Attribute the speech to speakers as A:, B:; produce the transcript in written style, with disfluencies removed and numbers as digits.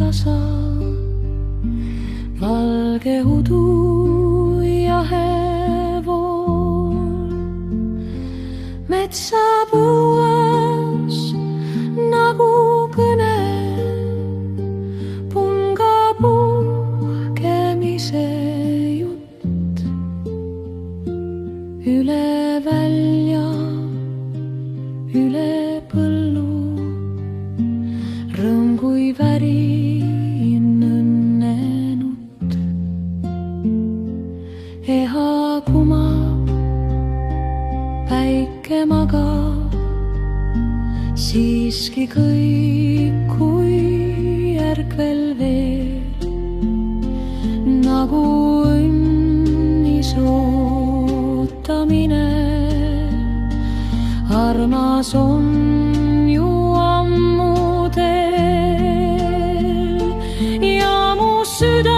A: tasa, valge udu ja hevool. Metsapõues nagu kõne, punga puhkemise jutt. Üle välja, üle põllu, rõõm kui värin õnnenut. Eha kumab, päike magab, siiski kõik kui ärkvel veel, nagu õnnis ootamine. Armas on ju ammu teel ja mu süda